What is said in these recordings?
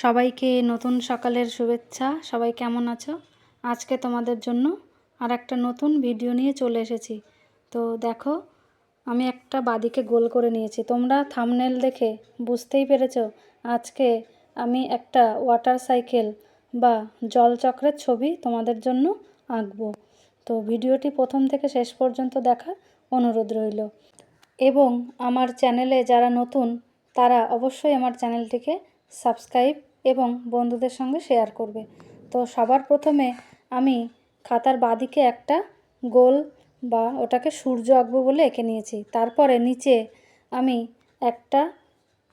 সবাইকে নতুন সকালের শুভেচ্ছা। সবাই কেমন আছো? আজকে তোমাদের জন্য আর একটা নতুন ভিডিও নিয়ে চলে এসেছি। তো দেখো, আমি একটা বাদিকে গোল করে নিয়েছি। তোমরা থাম্বনেল দেখে বুঝতেই পেরেছো আজকে আমি একটা ওয়াটার সাইকেল বা জলচক্রের ছবি তোমাদের জন্য আঁকবো। তো ভিডিওটি প্রথম থেকে শেষ পর্যন্ত দেখার অনুরোধ রইল। এবং আমার চ্যানেলে যারা নতুন তারা অবশ্যই আমার চ্যানেলটিকে সাবস্ক্রাইব এবং বন্ধুদের সঙ্গে শেয়ার করবে। তো সবার প্রথমে আমি খাতার বাঁদিকে একটা গোল বা ওটাকে সূর্য আঁকবো বলে এঁকে নিয়েছি। তারপরে নিচে আমি একটা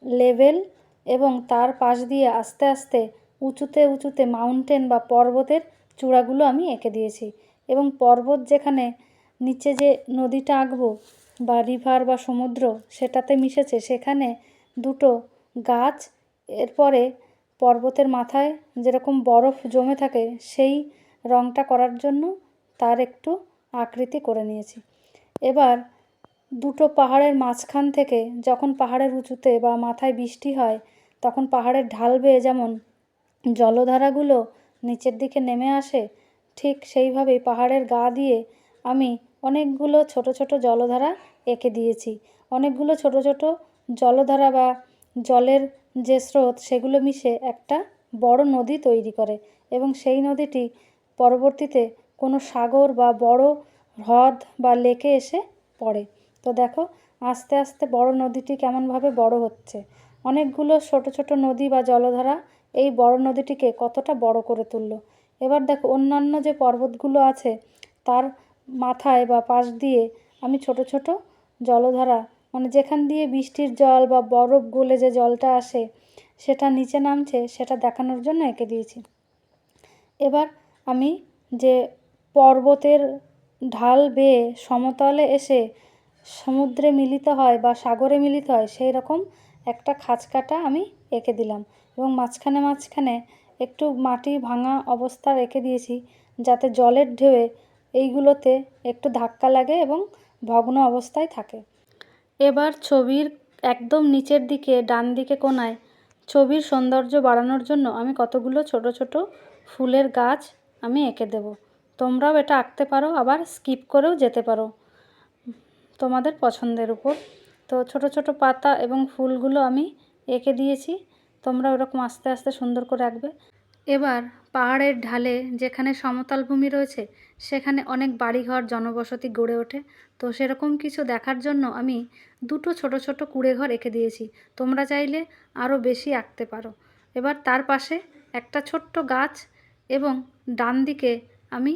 লেভেল এবং তার পাশ দিয়ে আস্তে আস্তে উঁচুতে উঁচুতে মাউন্টেন বা পর্বতের চূড়াগুলো আমি এঁকে দিয়েছি। এবং পর্বত যেখানে নিচে যে নদীটা আঁকবো বা রিভার বা সমুদ্র সেটাতে মিশেছে, সেখানে দুটো গাছ, এরপরে পর্বতের মাথায় যেরকম বরফ জমে থাকে সেই রঙটা করার জন্য তার একটু আকৃতি করে নিয়েছি। এবার দুটো পাহাড়ের মাঝখান থেকে যখন পাহাড়ের উঁচুতে বা মাথায় বৃষ্টি হয় তখন পাহাড়ের ঢাল বেয়ে যেমন জলধারাগুলো নিচের দিকে নেমে আসে, ঠিক সেইভাবেই পাহাড়ের গা দিয়ে আমি অনেকগুলো ছোট ছোট জলধারা এঁকে দিয়েছি। অনেকগুলো ছোট ছোট জলধারা বা জলের যে স্রোত সেগুলো মিশে একটা বড় নদী তৈরি করে এবং সেই নদীটি পরবর্তীতে কোনো সাগর বা বড় হ্রদ বা লেকে এসে পড়ে। তো দেখো আস্তে আস্তে বড় নদীটি কেমনভাবে বড় হচ্ছে। অনেকগুলো ছোট ছোট নদী বা জলধারা এই বড় নদীটিকে কতটা বড় করে তুললো। এবার দেখো অন্যান্য যে পর্বতগুলো আছে তার মাথায় বা পাশ দিয়ে আমি ছোট ছোট জলধারা, মানে যেখান দিয়ে বৃষ্টির জল বা বরফ গলে যে জলটা আসে সেটা নিচে নামছে সেটা দেখানোর জন্য এঁকে দিয়েছি। এবার আমি যে পর্বতের ঢাল বেয়ে সমতলে এসে সমুদ্রে মিলিত হয় বা সাগরে মিলিত হয় সেই রকম একটা খাঁজকাটা আমি এঁকে দিলাম এবং মাঝখানে মাঝখানে একটু মাটি ভাঙা অবস্থা রেখে দিয়েছি যাতে জলের ঢেউয়ে এইগুলোতে একটু ধাক্কা লাগে এবং ভগ্ন অবস্থায় থাকে। এবার ছবির একদম নিচের দিকে ডান দিকে কোণায় ছবির সৌন্দর্য বাড়ানোর জন্য আমি কতগুলো ছোট ছোট ফুলের গাছ আমি এঁকে দেব। তোমরাও এটা আঁকতে পারো, আবার স্কিপ করেও যেতে পারো তোমাদের পছন্দের উপর। তো ছোট ছোট পাতা এবং ফুলগুলো আমি এঁকে দিয়েছি, তোমরা ওরকম আস্তে আস্তে সুন্দর করে আঁকবে। এবার পাহাড়ের ঢালে যেখানে সমতল ভূমি রয়েছে সেখানে অনেক বাড়িঘর জনবসতি গড়ে ওঠে। তো সেরকম কিছু দেখার জন্য আমি দুটো ছোট ছোট কুঁড়েঘর এঁকে দিয়েছি। তোমরা চাইলে আরও বেশি আঁকতে পারো। এবার তার পাশে একটা ছোট্ট গাছ এবং ডান দিকে আমি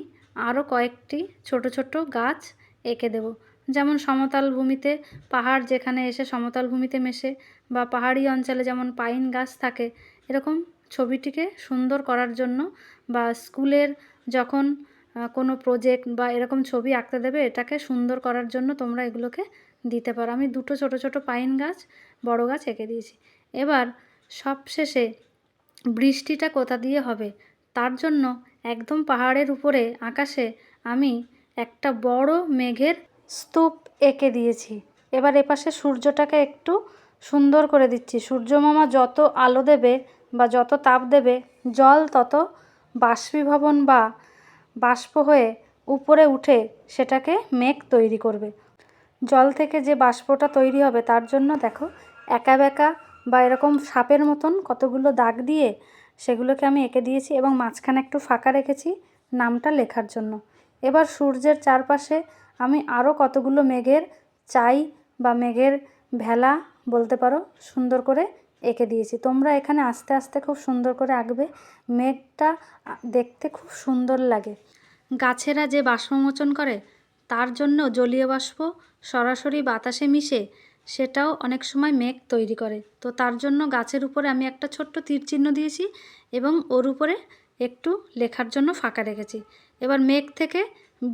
আরও কয়েকটি ছোট ছোট গাছ এঁকে দেব। যেমন সমতল ভূমিতে পাহাড় যেখানে এসে সমতল ভূমিতে মেশে বা পাহাড়ি অঞ্চলে যেমন পাইন গাছ থাকে, এরকম ছবিটিকে সুন্দর করার জন্য বা স্কুলের যখন কোনো প্রজেক্ট বা এরকম ছবি আঁকতে দেবে এটাকে সুন্দর করার জন্য তোমরা এগুলোকে দিতে পারো। আমি দুটো ছোট ছোট পাইন গাছ, বড় গাছ এঁকে দিয়েছি। এবার সবশেষে বৃষ্টিটা কোথা দিয়ে হবে তার জন্য একদম পাহাড়ের উপরে আকাশে আমি একটা বড় মেঘের স্তূপ এঁকে দিয়েছি। এবার এপাশে সূর্যটাকে একটু সুন্দর করে দিচ্ছি। সূর্যমামা যত আলো দেবে বা যত তাপ দেবে জল তত বাষ্পীভবন বা বাষ্প হয়ে উপরে উঠে সেটাকে মেঘ তৈরি করবে। জল থেকে যে বাষ্পটা তৈরি হবে তার জন্য দেখো একা বেঁকা বা এরকম সাপের মতন কতগুলো দাগ দিয়ে সেগুলোকে আমি এঁকে দিয়েছি এবং মাঝখানে একটু ফাঁকা রেখেছি নামটা লেখার জন্য। এবার সূর্যের চারপাশে আমি আরও কতগুলো মেঘের চাই বা মেঘের ভেলা বলতে পারো সুন্দর করে এঁকে দিয়েছি। তোমরা এখানে আস্তে আস্তে খুব সুন্দর করে আঁকবে, মেঘটা দেখতে খুব সুন্দর লাগে। গাছেরা যে বাষ্পমোচন করে তার জন্য জলীয় বাষ্প সরাসরি বাতাসে মিশে সেটাও অনেক সময় মেঘ তৈরি করে। তো তার জন্য গাছের উপরে আমি একটা ছোট্ট তীর চিহ্ন দিয়েছি এবং ওর উপরে একটু লেখার জন্য ফাঁকা রেখেছি। এবার মেঘ থেকে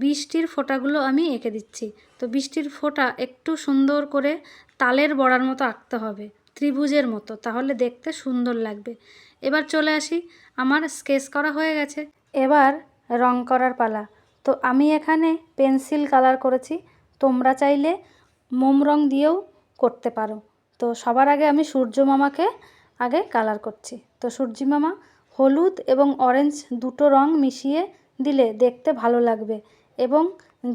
বৃষ্টির ফোঁটাগুলো আমি এঁকে দিচ্ছি। তো বৃষ্টির ফোঁটা একটু সুন্দর করে তালের বড়ার মতো আঁকতে হবে, ত্রিভুজের মতো, তাহলে দেখতে সুন্দর লাগবে। এবার চলে আসি, আমার স্কেচ করা হয়ে গেছে, এবার রং করার পালা। তো আমি এখানে পেন্সিল কালার করেছি, তোমরা চাইলে মোম রং দিয়েও করতে পারো। তো সবার আগে আমি সূর্য মামাকে আগে কালার করছি। তো সূর্যি মামা হলুদ এবং অরেঞ্জ দুটো রং মিশিয়ে দিলে দেখতে ভালো লাগবে, এবং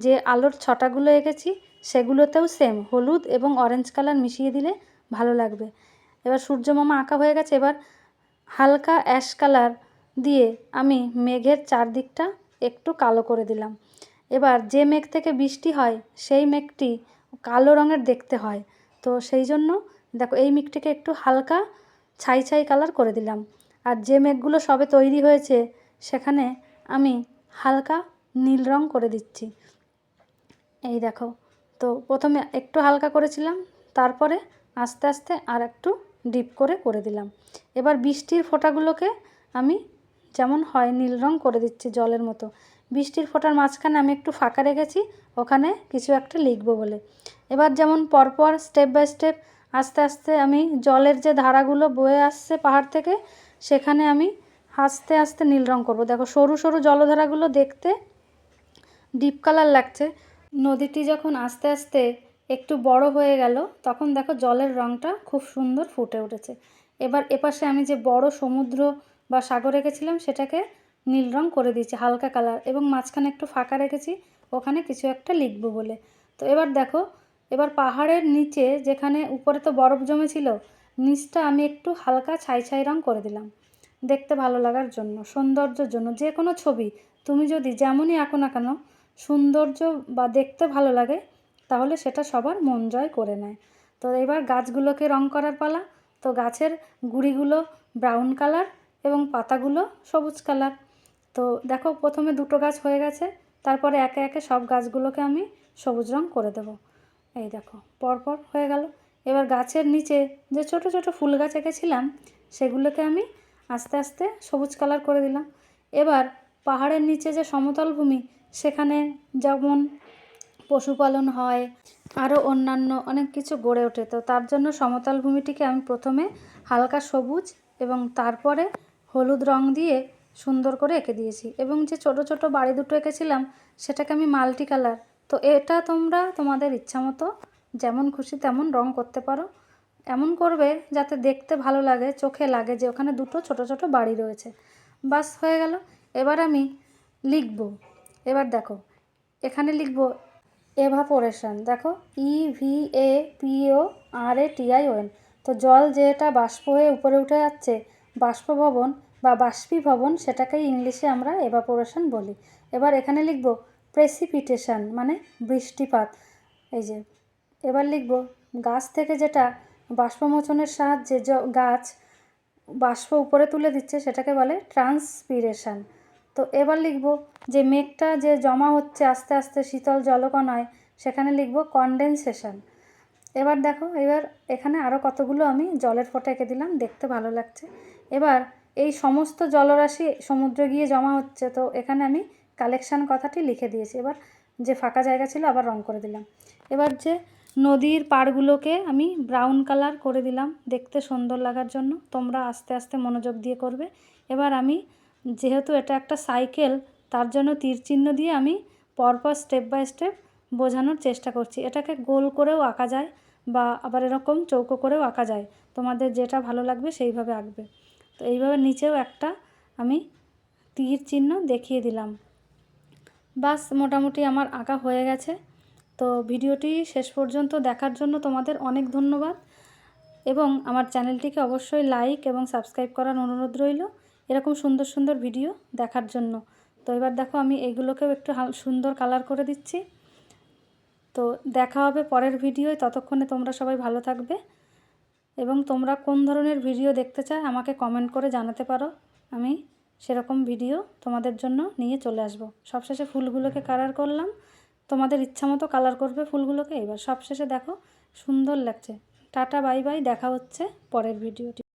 যে আলোর ছটাগুলো এঁকেছি সেগুলোতেও সেম হলুদ এবং অরেঞ্জ কালার মিশিয়ে দিলে ভালো লাগবে। এবার সূর্য মামা আঁকা হয়ে গেছে। এবার হালকা অ্যাশ কালার দিয়ে আমি মেঘের চারদিকটা একটু কালো করে দিলাম। এবার যে মেঘ থেকে বৃষ্টি হয় সেই মেঘটি কালো রঙের দেখতে হয়, তো সেই জন্য দেখো এই মেঘটিকে একটু হালকা ছাই ছাই কালার করে দিলাম। আর যে মেঘগুলো সবে তৈরি হয়েছে সেখানে আমি হালকা নীল রং করে দিচ্ছি। এই দেখো, তো প্রথমে একটু হালকা করেছিলাম, তারপরে আস্তে আস্তে আর একটু ডিপ করে দিলাম। এবার বৃষ্টির ফোঁটাগুলোকে আমি যেমন হয় নীল রং করে দিচ্ছি জলের মতো। বৃষ্টির ফোঁটার মাঝখানে আমি একটু ফাঁকা রেখেছি, ওখানে কিছু একটা লিখবো বলে। এবার যেমন পরপর স্টেপ বাই স্টেপ আস্তে আস্তে আমি জলের যে ধারাগুলো বয়ে আসছে পাহাড় থেকে সেখানে আমি আস্তে আস্তে নীল রং করব। দেখো সরু সরু জলধারাগুলো দেখতে ডিপ কালার লাগছে। নদীটি যখন আস্তে আস্তে একটু বড় হয়ে গেল তখন দেখো জলের রঙটা খুব সুন্দর ফুটে উঠেছে। এবার এপাশে আমি যে বড় সমুদ্র বা সাগর রেখেছিলাম সেটাকে নীল রং করে দিয়েছি হালকা কালার, এবং মাঝখানে একটু ফাঁকা রেখেছি ওখানে কিছু একটা লিখবো বলে। তো এবার দেখো, এবার পাহাড়ের নিচে যেখানে উপরে তো বরফ জমেছিল নিচটা আমি একটু হালকা ছাই ছাই রং করে দিলাম দেখতে ভালো লাগার জন্য, সৌন্দর্যের জন্য। যে কোনো ছবি তুমি যদি যেমনই আঁকো না কেন সৌন্দর্য বা দেখতে ভালো লাগে তাহলে সেটা সবার মন জয় করে নেয়। তো এবার গাছগুলোকে রং করার পালা। তো গাছের গুঁড়িগুলো ব্রাউন কালার এবং পাতাগুলো সবুজ কালার। তো দেখো প্রথমে দুটো গাছ হয়ে গেছে, তারপরে একে একে সব গাছগুলোকে আমি সবুজ রং করে দেব। এই দেখো পরপর হয়ে গেল। এবার গাছের নিচে যে ছোট ছোট ফুল গাছ এঁকেছিলাম সেগুলোকে আমি আস্তে আস্তে সবুজ কালার করে দিলাম। এবার পাহাড়ের নিচে যে সমতল ভূমি সেখানে যেমন পশুপালন হয়, আরও অন্যান্য অনেক কিছু গড়ে ওঠে। তো তার জন্য সমতল ভূমিটিকে আমি প্রথমে হালকা সবুজ এবং তারপরে হলুদ রং দিয়ে সুন্দর করে এঁকে দিয়েছি, এবং যে ছোট ছোট বাড়ি দুটো এঁকেছিলাম সেটাকে আমি মাল্টি কালার। তো এটা তোমরা তোমাদের ইচ্ছা মতো যেমন খুশি তেমন রং করতে পারো, এমন করবে যাতে দেখতে ভালো লাগে, চোখে লাগে যে ওখানে দুটো ছোট ছোট বাড়ি রয়েছে। বাস হয়ে গেল। এবার আমি লিখব। এবার দেখো এখানে লিখব এভাপোরেশন। দেখো EVAPORATION। তো জল যেটা বাষ্প হয়ে উপরে উঠে যাচ্ছে, বাষ্পভবন বা বাষ্পীভবন, সেটাকেই ইংলিশে আমরা এভাপোরেশন বলি। এবার এখানে লিখব প্রেসিপিটেশন মানে বৃষ্টিপাত। এই যে এবার লিখব গাছ থেকে যেটা বাষ্পমোচনের সাহায্যে গাছ বাষ্প উপরে তুলে দিচ্ছে সেটাকে বলে ট্রান্সপিরেশন। তো এবার লিখব যে মেঘটা যে জমা হচ্ছে আস্তে আস্তে শীতল জলকণায় সেখানে লিখব কনডেনসেশন। এবার দেখো, এবার এখানে আরও কতগুলো আমি জলের ফোঁটা এঁকে দিলাম, দেখতে ভালো লাগছে। এবার এই সমস্ত জলরাশি সমুদ্রে গিয়ে জমা হচ্ছে, তো এখানে আমি কালেকশান কথাটি লিখে দিয়েছি। এবার যে ফাঁকা জায়গা ছিল আবার রং করে দিলাম। এবার যে নদীর পাড়গুলোকে আমি ব্রাউন কালার করে দিলাম দেখতে সুন্দর লাগার জন্য। তোমরা আস্তে আস্তে মনোযোগ দিয়ে করবে। এবার আমি যেহেতু এটা একটা সাইকেল তার জন্য তীর চিহ্ন দিয়ে আমি পরপর স্টেপ বাই স্টেপ বোঝানোর চেষ্টা করছি। এটাকে গোল করেও আঁকা যায় বা আবার এরকম চৌকো করেও আঁকা যায়, তোমাদের যেটা ভালো লাগবে সেইভাবে আঁকবে। তো এইভাবে নিচেও একটা আমি তীর চিহ্ন দেখিয়ে দিলাম। বাস মোটামুটি আমার আঁকা হয়ে গেছে। তো ভিডিওটি শেষ পর্যন্ত দেখার জন্য তোমাদের অনেক ধন্যবাদ, এবং আমার চ্যানেলটিকে অবশ্যই লাইক এবং সাবস্ক্রাইব করার অনুরোধ রইল এরকম সুন্দর সুন্দর ভিডিও দেখার জন্য। তো এবার দেখো আমি এইগুলোকেও একটু সুন্দর কালার করে দিচ্ছি। তো দেখা হবে পরের ভিডিওয়, ততক্ষণে তোমরা সবাই ভালো থাকবে, এবং তোমরা কোন ধরনের ভিডিও দেখতে চাও আমাকে কমেন্ট করে জানাতে পারো। আমি সেরকম ভিডিও তোমাদের জন্য নিয়ে চলে আসব। সবশেষে ফুলগুলোকে কালার করলাম, তোমাদের ইচ্ছা মতো কালার করবে ফুলগুলোকে। এবার সবশেষে দেখো সুন্দর লাগছে। টাটা বাই বাই, দেখা হচ্ছে পরের ভিডিওটি।